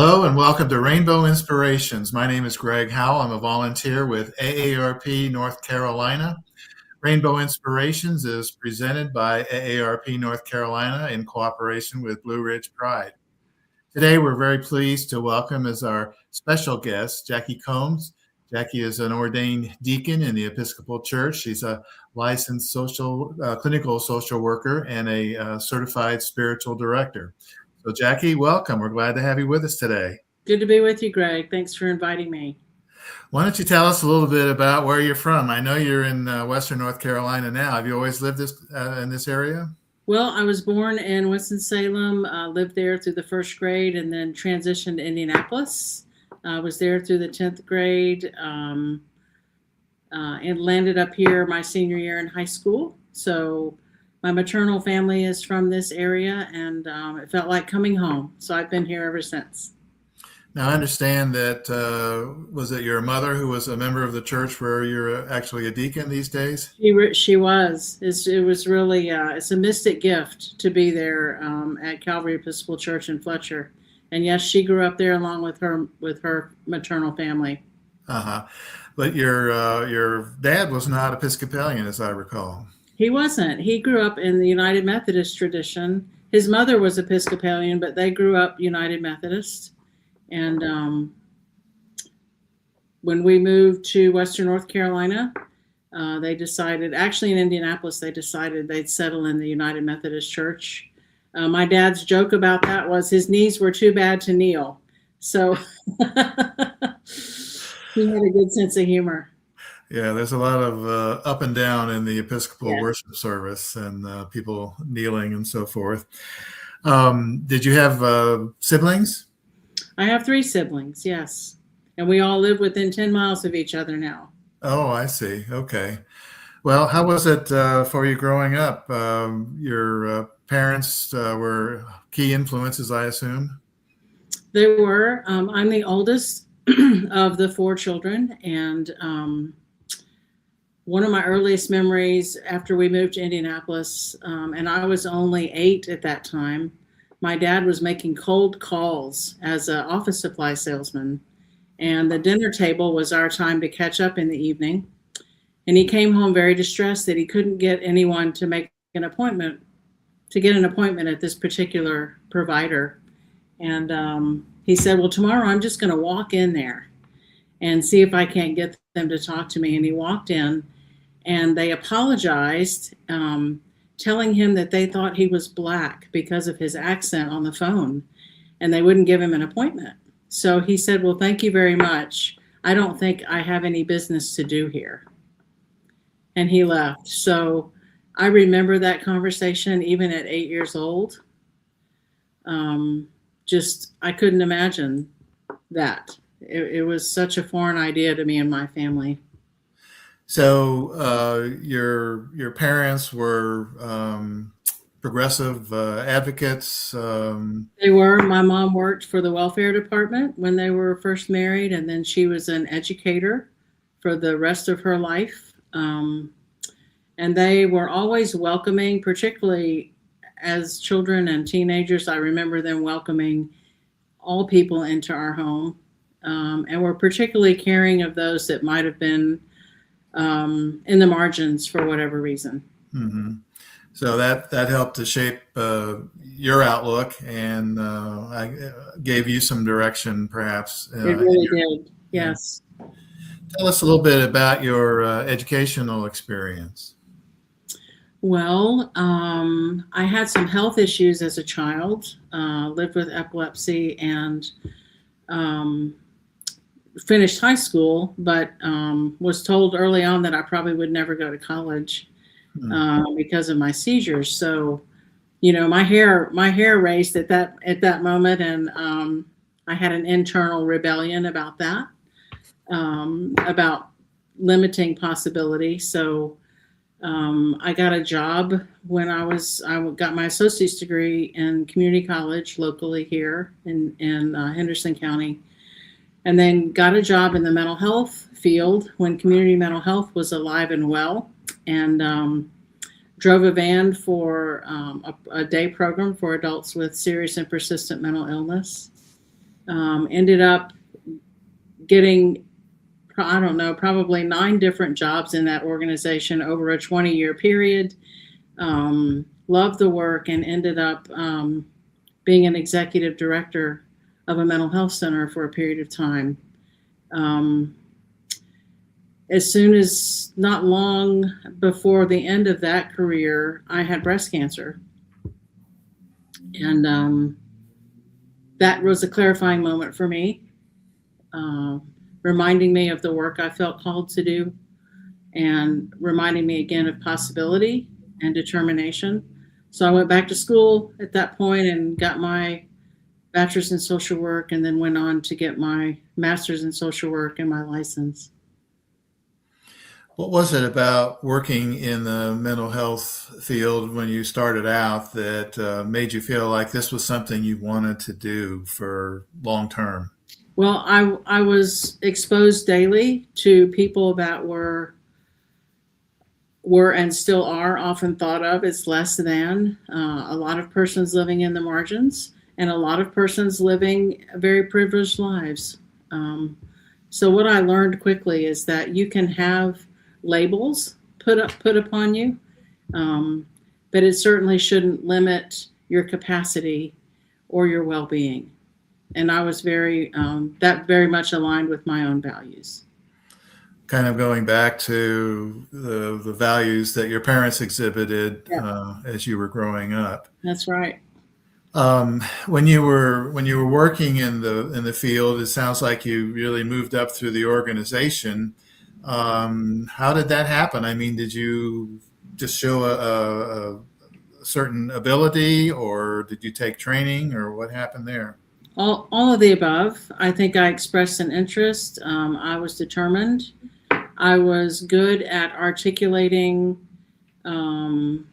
Hello and welcome to Rainbow Inspirations. My name is Greg Howell. I'm a volunteer with AARP North Carolina. Rainbow Inspirations is presented by AARP North Carolina in cooperation with Blue Ridge Pride. Today, we're very pleased to welcome as our special guest, Jacque Combs. Jacque is an ordained deacon in the Episcopal Church. She's a licensed clinical social worker and a certified spiritual director. So Jacque, welcome. We're glad to have you with us today. Good to be with you, Greg. Thanks for inviting me. Why don't you tell us a little bit about where you're from? I know you're in Western North Carolina now. Have you always lived in this area? Well, I was born in Winston-Salem, lived there through the first grade, and then transitioned to Indianapolis. I was there through the 10th grade and landed up here my senior year in high school. So my maternal family is from this area, and it felt like coming home. So I've been here ever since. Now, I understand that, was it your mother who was a member of the church where you're actually a deacon these days? She was. It was really, it's a mystic gift to be there at Calvary Episcopal Church in Fletcher. And yes, she grew up there along with her maternal family. Uh-huh. But your dad was not Episcopalian, as I recall. He wasn't. He grew up in the United Methodist tradition. His mother was Episcopalian, but they grew up United Methodist. And when we moved to Western North Carolina, they decided, actually in Indianapolis, they decided they'd settle in the United Methodist Church. My dad's joke about that was his knees were too bad to kneel. So he had a good sense of humor. Yeah, there's a lot of up and down in the Episcopal worship service and people kneeling and so forth. Did you have siblings? I have 3 siblings, yes. And we all live within 10 miles of each other now. Oh, I see. Okay. Well, how was it for you growing up? Your parents were key influences, I assume? They were. I'm the oldest of the 4 children, and one of my earliest memories after we moved to Indianapolis, and I was only 8 at that time, my dad was making cold calls as an office supply salesman, and the dinner table was our time to catch up in the evening. And he came home very distressed that he couldn't get anyone to make an appointment, to get an appointment at this particular provider. And he said, well, tomorrow I'm just going to walk in there and see if I can't get them to talk to me. And he walked in, and they apologized, telling him that they thought he was Black because of his accent on the phone, and they wouldn't give him an appointment. So he said, well, thank you very much. I don't think I have any business to do here. And he left. So I remember that conversation even at 8 years old. I couldn't imagine that. It was such a foreign idea to me and my family. So your parents were progressive advocates. They were. My mom worked for the welfare department when they were first married, and then she was an educator for the rest of her life. And they were always welcoming, particularly as children and teenagers. I remember them welcoming all people into our home, and were particularly caring of those that might have been in the margins for whatever reason. Mm-hmm. So that helped to shape your outlook and gave you some direction, perhaps. It really did. Yes. Tell us a little bit about your educational experience. Well, I had some health issues as a child, lived with epilepsy, and finished high school, but was told early on that I probably would never go to college because of my seizures. So, my hair raised at that moment, and I had an internal rebellion about that, about limiting possibility. So I got a job when I got my associate's degree in community college locally here in Henderson County. And then got a job in the mental health field when community mental health was alive and well, and drove a van for a day program for adults with serious and persistent mental illness. Ended up getting, I don't know, probably 9 different jobs in that organization over a 20-year period. Loved the work and ended up being an executive director of a mental health center for a period of time. Um, as soon as not long before the end of that career, I had breast cancer. And that was a clarifying moment for me, uh, reminding me of the work I felt called to do and reminding me again of possibility and determination. So I went back to school at that point and got my bachelor's in social work, and then went on to get my master's in social work and my license. What was it about working in the mental health field when you started out that made you feel like this was something you wanted to do for long term? Well, I was exposed daily to people that were and still are often thought of as less than, a lot of persons living in the margins, and a lot of persons living very privileged lives. Um, so what I learned quickly is that you can have labels put upon you, um, but it certainly shouldn't limit your capacity or your well-being. And I was that very much aligned with my own values. Kind of going back to the values that your parents exhibited Yeah, as you were growing up. that's right. When you were working in the field, it sounds like you really moved up through the organization. How did that happen? I mean, did you just show a certain ability, or did you take training, or what happened there? All of the above. I think I expressed an interest. I was determined. I was good at articulating um,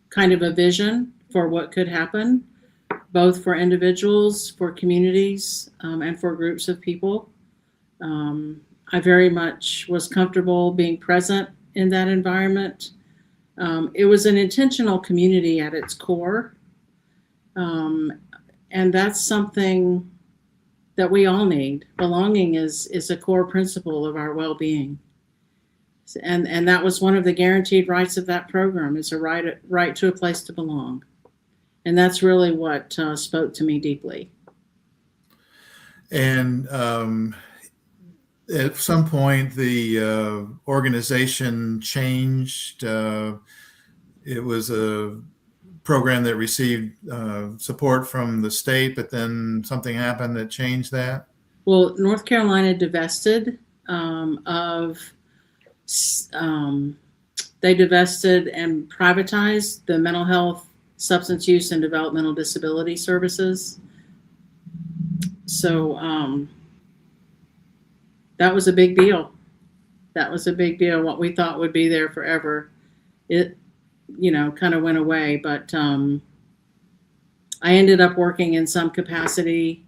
kind of a vision for what could happen, both for individuals, for communities, and for groups of people. I very much was comfortable being present in that environment. It was an intentional community at its core. Um, and that's something that we all need. Belonging is a core principle of our well-being. And that was one of the guaranteed rights of that program, is a right to a place to belong. And that's really what spoke to me deeply. And at some point, the organization changed. It was a program that received support from the state, but then something happened that changed that. Well, North Carolina divested of um, they divested and privatized the mental health, substance use, and developmental disability services. So that was a big deal. That was a big deal. What we thought would be there forever, it, kind of went away. But I ended up working in some capacity,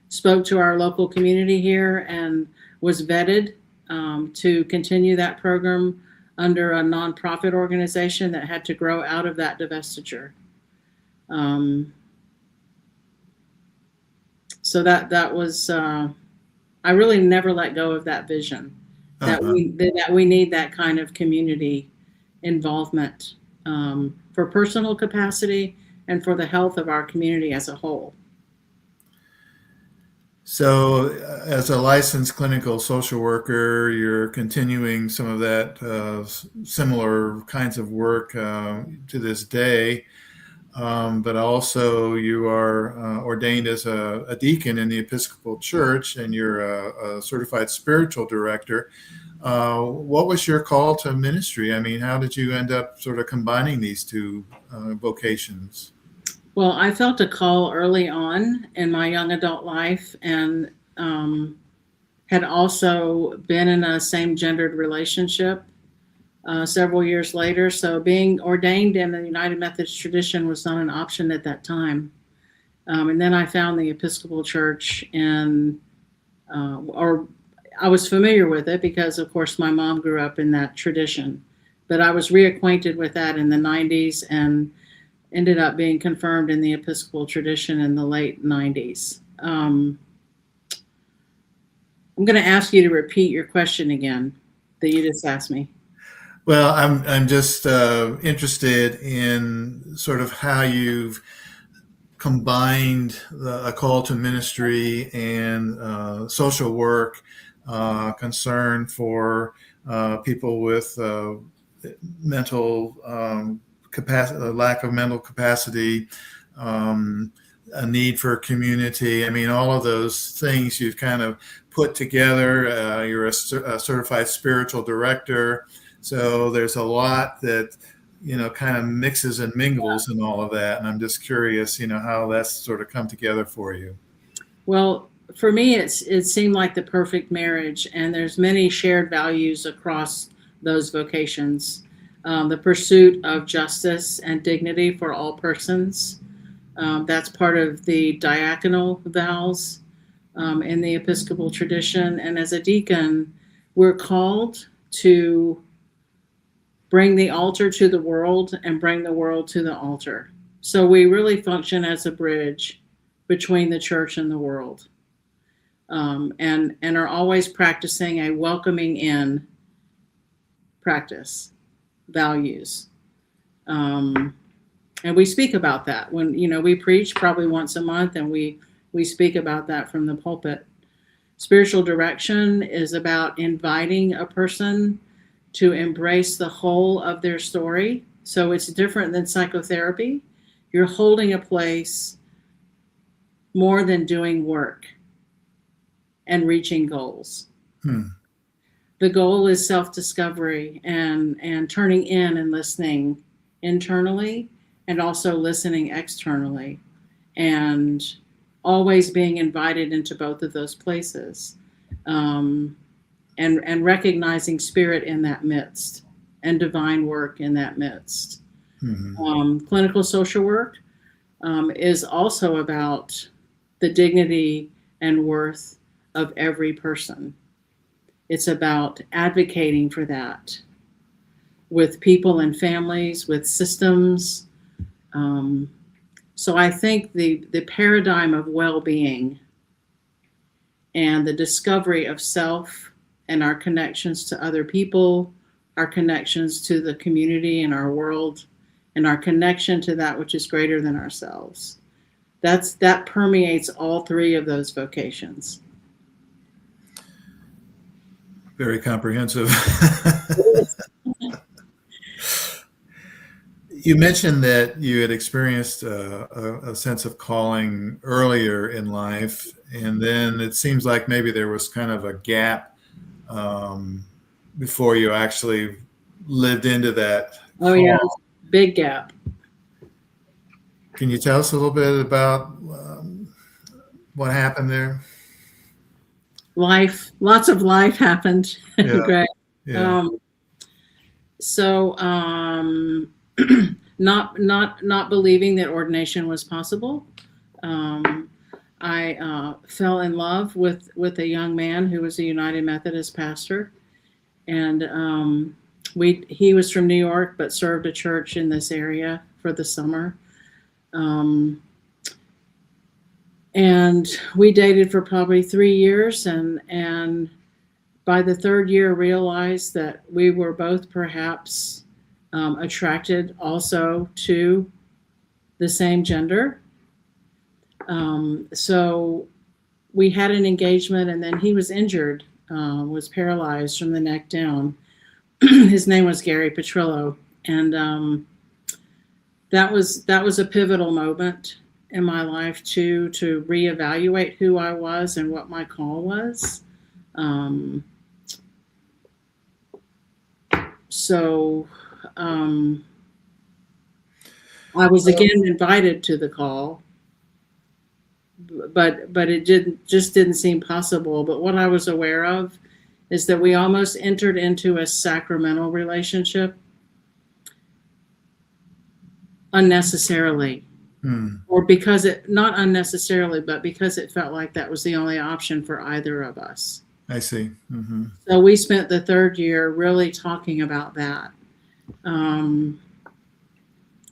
spoke to our local community here, and was vetted to continue that program under a nonprofit organization that had to grow out of that divestiture. So that was I really never let go of that vision that Uh-huh. we need that kind of community involvement, for personal capacity and for the health of our community as a whole. So, as a licensed clinical social worker, you're continuing some of that similar kinds of work to this day, but also you are ordained as a deacon in the Episcopal Church, and you're a certified spiritual director. What was your call to ministry? I mean, how did you end up sort of combining these two vocations? Well, I felt a call early on in my young adult life, and had also been in a same gendered relationship several years later. So being ordained in the United Methodist tradition was not an option at that time. And then I found the Episcopal Church, and or I was familiar with it because, of course, my mom grew up in that tradition. But I was reacquainted with that in the 90s and ended up being confirmed in the Episcopal tradition in the late 90s. Um, I'm going to ask you to repeat your question again that you just asked me. Well, I'm just interested in sort of how you've combined a call to ministry and social work, concern for people with mental capacity, lack of mental capacity, um, a need for community. I mean, all of those things you've kind of put together. You're a certified spiritual director. So there's a lot that, kind of mixes and mingles and all of that. And I'm just curious, how that's sort of come together for you. Well, for me, it seemed like the perfect marriage, and there's many shared values across those vocations. The pursuit of justice and dignity for all persons. That's part of the diaconal vows in the Episcopal tradition. And as a deacon, we're called to bring the altar to the world and bring the world to the altar. So we really function as a bridge between the church and the world, and are always practicing a welcoming in practice values. And we speak about that when we preach probably once a month, and we speak about that from the pulpit. Spiritual direction is about inviting a person to embrace the whole of their story. So it's different than psychotherapy. You're holding a place more than doing work and reaching goals. The goal is self-discovery and turning in and listening internally, and also listening externally, and always being invited into both of those places, and recognizing spirit in that midst and divine work in that midst. Clinical social work is also about the dignity and worth of every person. It's about advocating for that with people and families, with systems. So I think the paradigm of well-being and the discovery of self and our connections to other people, our connections to the community and our world, and our connection to that which is greater than ourselves. That permeates all three of those vocations. Very comprehensive. You mentioned that you had experienced a sense of calling earlier in life, and then it seems like maybe there was kind of a gap before you actually lived into that Oh, call. yeah, big gap. Can you tell us a little bit about what happened there? Lots of life happened, Yeah. Greg. Yeah. So not believing that ordination was possible. I fell in love with a young man who was a United Methodist pastor, and he was from New York but served a church in this area for the summer. And we dated for probably 3 years, and by the third year realized that we were both perhaps attracted also to the same gender. So we had an engagement, and then he was injured, was paralyzed from the neck down. His name was Gary Petrillo, and that was a pivotal moment in my life to reevaluate who I was and what my call was. So I was again invited to the call, but it didn't seem possible. But what I was aware of is that we almost entered into a sacramental relationship unnecessarily, or because not unnecessarily, but because it felt like that was the only option for either of us. I see. So we spent the third year really talking about that,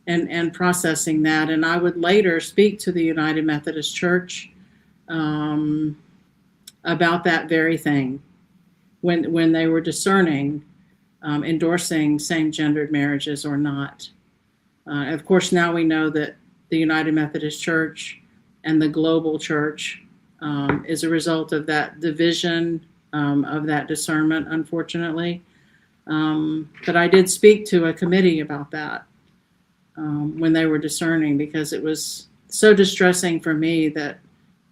and processing that. And I would later speak to the United Methodist Church um, about that very thing when they were discerning, endorsing same-gendered marriages or not. Of course, now we know that the United Methodist Church and the global church is a result of that division, of that discernment, unfortunately. But I did speak to a committee about that when they were discerning, because it was so distressing for me that,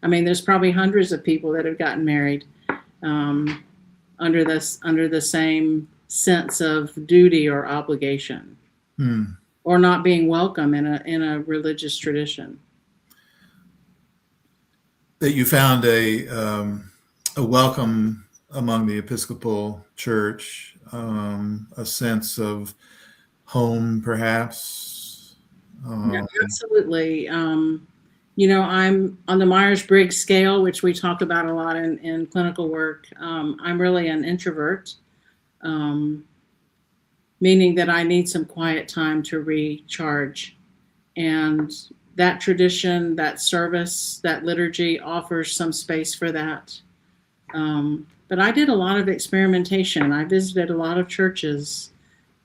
I mean, there's probably hundreds of people that have gotten married um, under the same sense of duty or obligation, or not being welcome in a religious tradition. That you found a welcome among the Episcopal Church, a sense of home, perhaps. Yeah, absolutely. I'm on the Myers-Briggs scale, which we talk about a lot in clinical work. I'm really an introvert, um, meaning that I need some quiet time to recharge. And that tradition, that service, that liturgy offers some space for that. But I did a lot of experimentation. I visited a lot of churches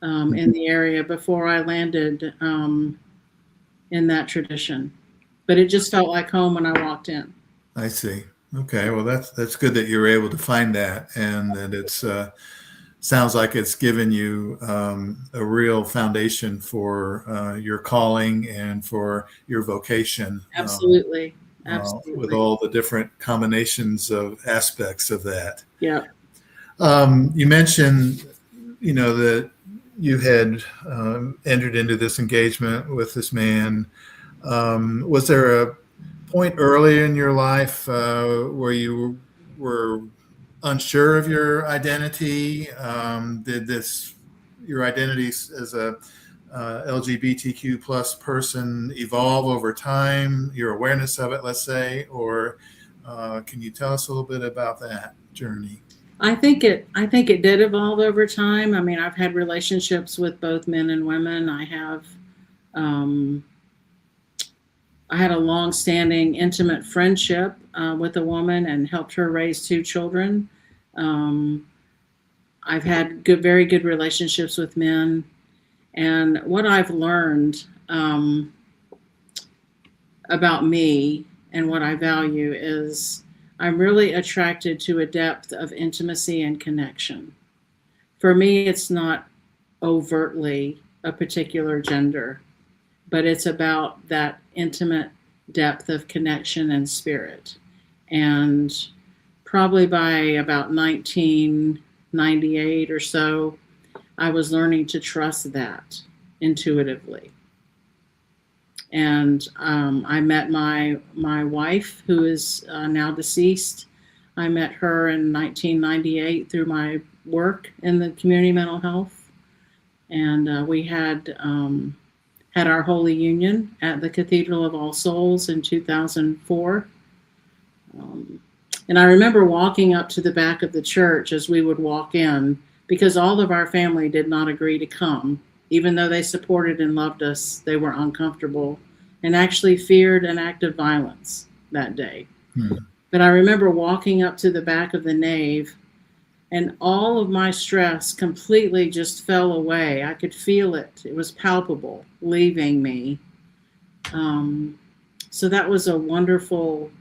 in the area before I landed in that tradition. But it just felt like home when I walked in. I see. Okay, well, that's good that you were able to find that, and that it's sounds like it's given you a real foundation for your calling and for your vocation. Absolutely. With Absolutely. all the different combinations of aspects of that. Yeah. You mentioned, that you had entered into this engagement with this man. Was there a point early in your life where you were unsure of your identity? Did your identity as a LGBTQ plus person evolve over time? Your awareness of it, let's say, or can you tell us a little bit about that journey? I think it did evolve over time. I mean, I've had relationships with both men and women. Um, I had a long-standing intimate friendship with a woman and helped her raise two children. Um, I've had very good relationships with men, and what I've learned about me and what I value is I'm really attracted to a depth of intimacy and connection. For me, it's not overtly a particular gender, but it's about that intimate depth of connection and spirit. And probably by about 1998 or so, I was learning to trust that intuitively. And I met my wife, who is now deceased. I met her in 1998 through my work in the community mental health, and we had our Holy Union at the Cathedral of All Souls in 2004. And I remember walking up to the back of the church as we would walk in, because all of our family did not agree to come. Even though they supported and loved us, they were uncomfortable and actually feared an act of violence that day. But I remember walking up to the back of the nave, and all of my stress completely just fell away. I could feel it. It was palpable, leaving me. So that was a wonderful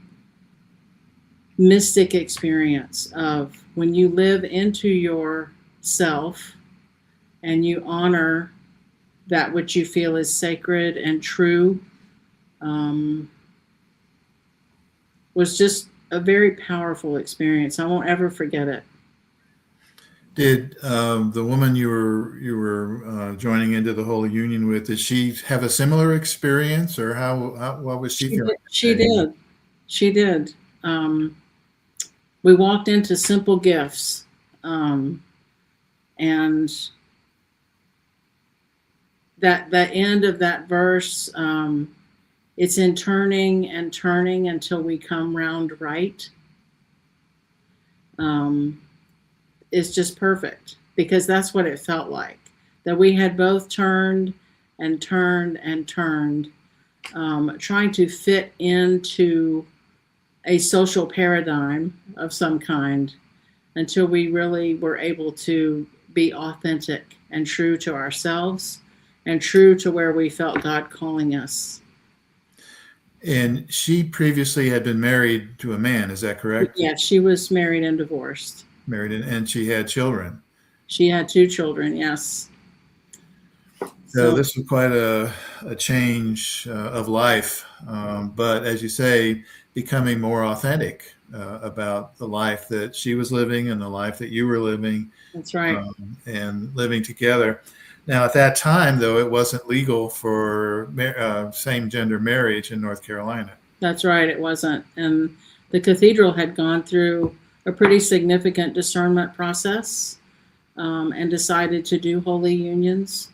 mystic experience of when you live into yourself and you honor that which you feel is sacred and true, was just a very powerful experience. I won't ever forget it. Did the woman you were joining into the Holy Union with, did she have a similar experience, or what was she feeling? She did. She did. We walked into simple gifts, and that the end of that verse, it's in turning and turning until we come round right. Is just perfect, because that's what it felt like, that we had both turned and turned and turned, trying to fit into a social paradigm of some kind until we really were able to be authentic and true to ourselves and true to where we felt God calling us. And she previously had been married to a man, is that correct? Yeah, she was married and divorced. Married, and she had children. She had 2 children, yes. So So this was quite a change of life, but as you say, becoming more authentic about the life that she was living and the life that you were living, that's right. and living together. Now, at that time, though, it wasn't legal for same-gender marriage in North Carolina. That's right, it wasn't. And the cathedral had gone through a pretty significant discernment process and decided to do holy unions.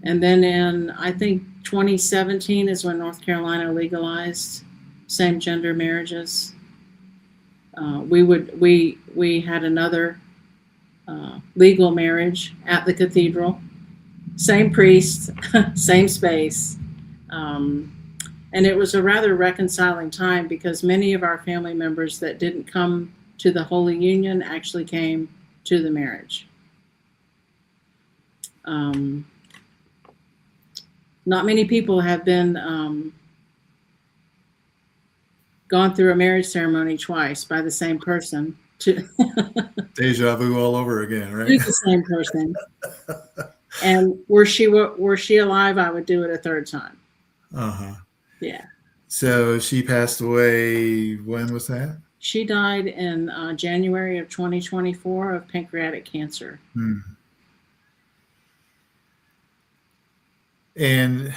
And then in, I think, 2017 is when North Carolina legalized same-gender marriages. We had another legal marriage at the cathedral, same priest, same space. And it was a rather reconciling time because many of our family members that didn't come to the Holy Union actually came to the marriage. Not many people have been gone through a marriage ceremony twice by the same person. Deja vu all over again, right? To the same person. And were she alive, I would do it a third time. Uh-huh. Yeah. So she passed away, when was that? She died in January of 2024 of pancreatic cancer. Hmm. And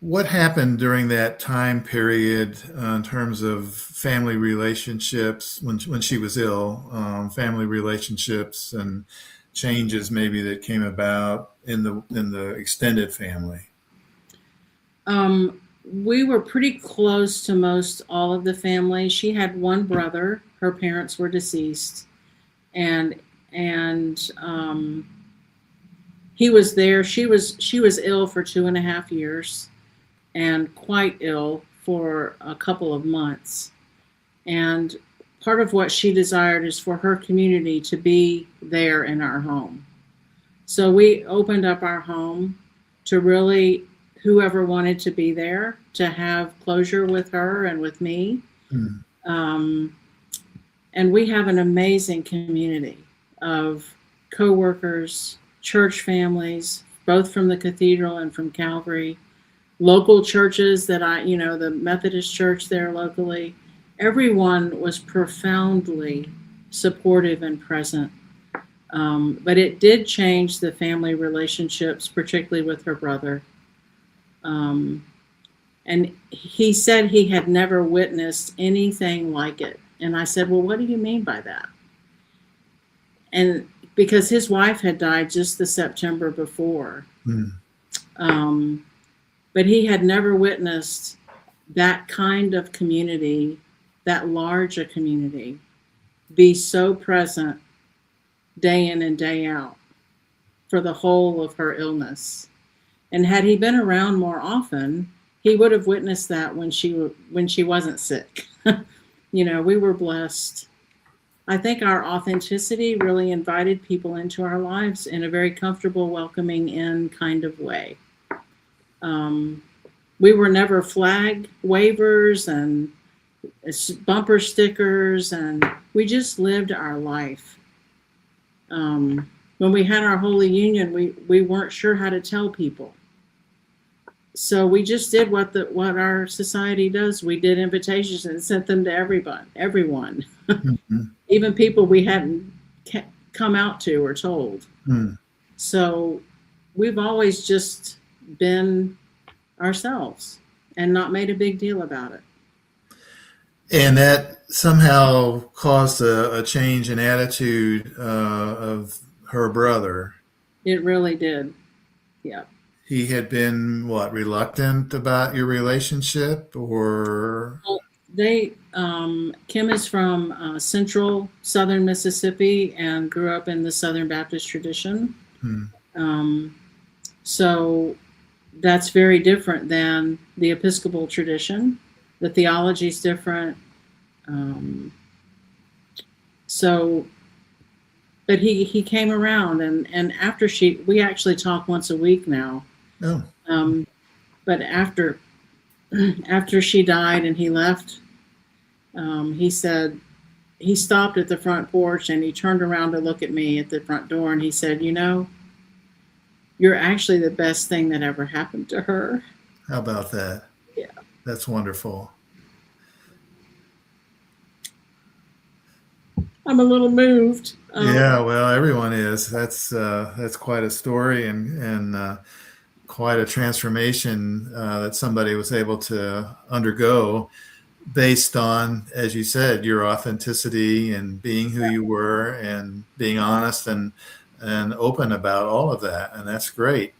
what happened during that time period in terms of family relationships when she was ill, family relationships and changes maybe that came about in the extended family? We were pretty close to most all of the family. She had one brother. Her parents were deceased, and he was there. She was ill for 2.5 years, and quite ill for a couple of months. And part of what she desired is for her community to be there in our home. So we opened up our home to really whoever wanted to be there to have closure with her and with me. And we have an amazing community of coworkers, church families, both from the cathedral and from Calvary, local churches that the Methodist church there locally. Everyone was profoundly supportive and present. But it did change the family relationships, particularly with her brother. And he said he had never witnessed anything like it. And I said, well, what do you mean by that? And because his wife had died just the September before. But he had never witnessed that kind of community, that large a community, be so present day in and day out for the whole of her illness. And had he been around more often, he would have witnessed that when she wasn't sick. We were blessed. I think our authenticity really invited people into our lives in a very comfortable, welcoming in kind of way. We were never flag wavers and bumper stickers, and we just lived our life. When we had our Holy Union, we weren't sure how to tell people. So we just did what our society does. We did invitations and sent them to everyone, even people we hadn't come out to or told. So we've always just been ourselves and not made a big deal about it. And that somehow caused a change in attitude of her brother. It really did. Yeah. He had been reluctant about your relationship, or? Well, Kim is from southern Mississippi and grew up in the Southern Baptist tradition. So that's very different than the Episcopal tradition. The theology is different. Um, so, but he came around, and after we actually talk once a week now. Oh, Um, but after she died and he left, he said he stopped at the front porch and he turned around to look at me at the front door and he said, "You know, you're actually the best thing that ever happened to her." how about that? Yeah. That's wonderful. I'm a little moved. Yeah, well, everyone is. That's quite a story and quite a transformation that somebody was able to undergo based on, as you said, your authenticity and being who you were and being honest and open about all of that, and that's great.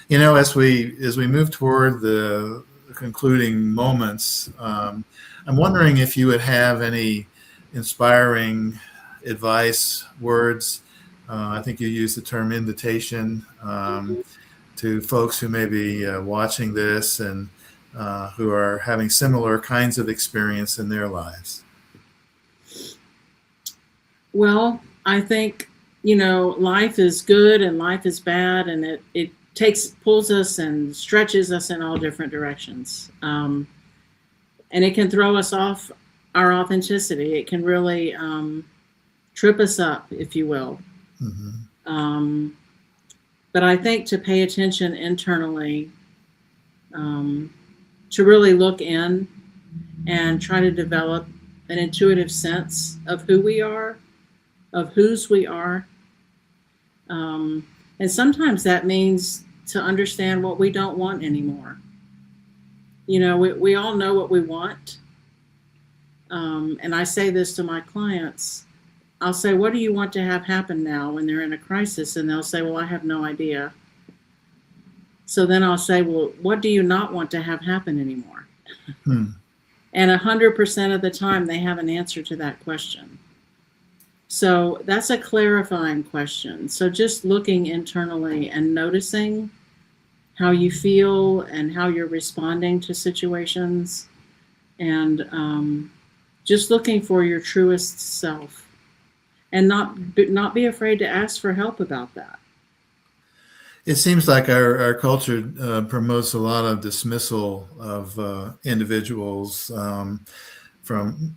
As we move toward the concluding moments, I'm wondering if you would have any inspiring advice, words. I think you used the term invitation to folks who may be watching this and who are having similar kinds of experience in their lives. Well, I think, you know, life is good and life is bad, and it pulls us and stretches us in all different directions. And it can throw us off our authenticity. It can really trip us up, if you will. Mm-hmm. But I think to pay attention internally, to really look in and try to develop an intuitive sense of who we are, of whose we are. And sometimes that means to understand what we don't want anymore. You know, we all know what we want. And I say this to my clients. I'll say, "What do you want to have happen now?" when they're in a crisis? And they'll say, "Well, I have no idea." So then I'll say, "Well, what do you not want to have happen anymore?" Hmm. And 100% of the time, they have an answer to that question. So that's a clarifying question. So just looking internally and noticing how you feel and how you're responding to situations, and just looking for your truest self, and not be afraid to ask for help about that. It seems like our culture promotes a lot of dismissal of individuals from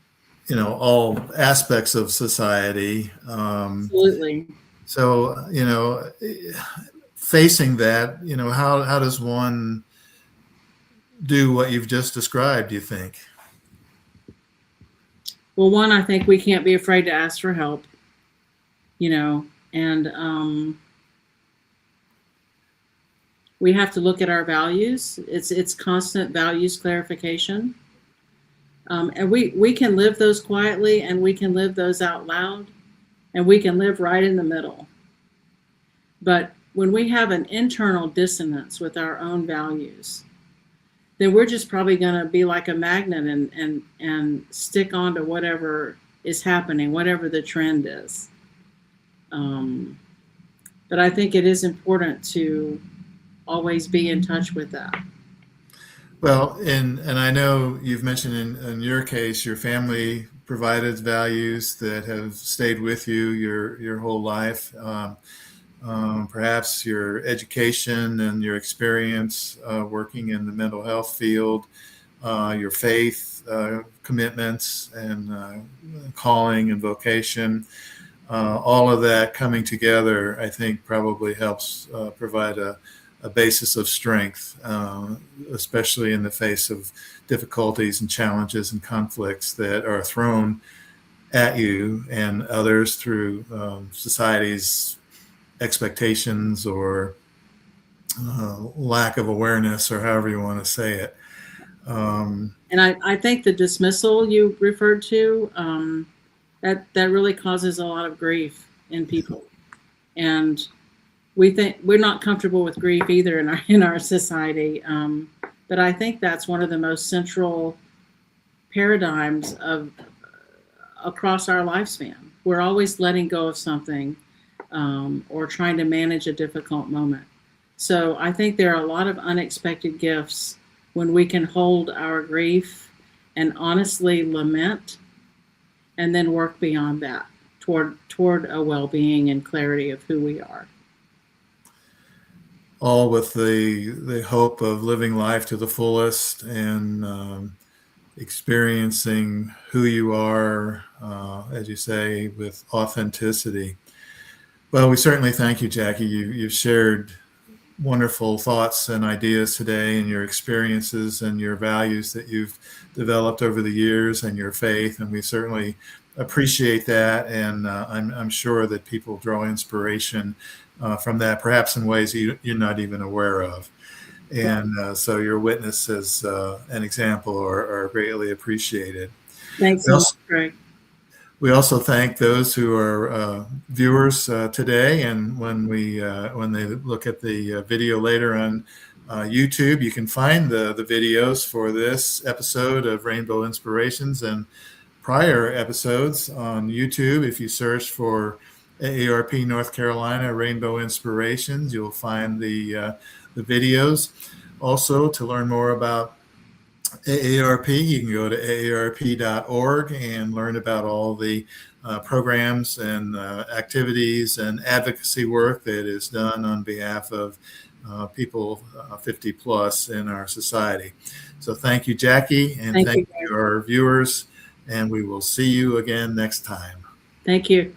all aspects of society. Absolutely. So facing that, how does one do what you've just described, do you think? Well, one, I think we can't be afraid to ask for help, and we have to look at our values. It's constant values clarification. And we can live those quietly, and we can live those out loud, and we can live right in the middle. But when we have an internal dissonance with our own values, then we're just probably going to be like a magnet and stick on to whatever is happening, whatever the trend is. But I think it is important to always be in touch with that. Well, and I know you've mentioned in your case, your family provided values that have stayed with you your whole life. Perhaps your education and your experience working in the mental health field, your faith commitments and calling and vocation, all of that coming together, I think probably helps provide a basis of strength, especially in the face of difficulties and challenges and conflicts that are thrown at you and others through society's expectations or lack of awareness, or however you want to say it. And I think the dismissal you referred to, that really causes a lot of grief in people. And we think we're not comfortable with grief either in our society. But I think that's one of the most central paradigms of across our lifespan. We're always letting go of something, or trying to manage a difficult moment. So I think there are a lot of unexpected gifts when we can hold our grief and honestly lament and then work beyond that toward a well-being and clarity of who we are. All with the hope of living life to the fullest and experiencing who you are, as you say, with authenticity. Well, we certainly thank you, Jacque. You've shared wonderful thoughts and ideas today, and your experiences and your values that you've developed over the years and your faith. And we certainly appreciate that. And I'm sure that people draw inspiration from that, perhaps in ways you're not even aware of. And so your witness as an example are greatly appreciated. Thanks We so much, also, Greg. we also thank those who are viewers today, and when they look at the video later on YouTube, you can find the videos for this episode of Rainbow Inspirations and prior episodes on YouTube. If you search for AARP North Carolina Rainbow Inspirations, you'll find the videos. Also, to learn more about AARP, you can go to aarp.org and learn about all the programs and activities and advocacy work that is done on behalf of people 50 plus in our society. So thank you, Jacque, and Thank thank you, you, Greg. our viewers, and we will see you again next time. Thank you.